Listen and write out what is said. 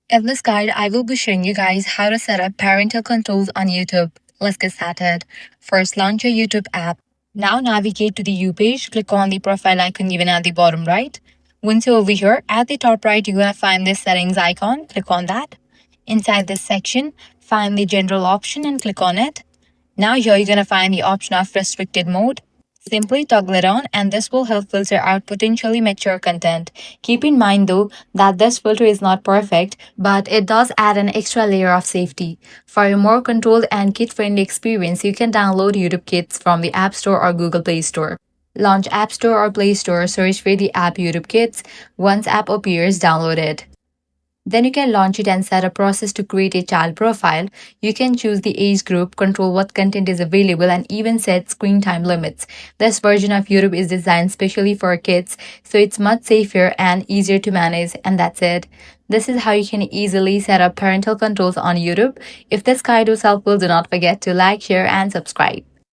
In this guide, I will be showing you guys how to set up parental controls on YouTube. Let's get started. First, launch your YouTube app. Now navigate to the U page, click on the profile icon given at the bottom right. Once you're over here, at the top right, you're going to find this settings icon. Click on that. Inside this section, find the general option and click on it. Now here you're going to find the option of restricted mode. Simply toggle it on and this will help filter out potentially mature content. Keep in mind though that this filter is not perfect, but it does add an extra layer of safety. For a more controlled and kid-friendly experience, you can download YouTube Kids from the App Store or Google Play Store. Launch App Store or Play Store, search for the app YouTube Kids. Once app appears, download it. Then you can launch it and set a process to create a child profile. You can choose the age group, control what content is available, and even set screen time limits. This version of YouTube is designed specially for kids, so it's much safer and easier to manage, and that's it. This is how you can easily set up parental controls on YouTube. If this guide was helpful, do not forget to like, share, and subscribe.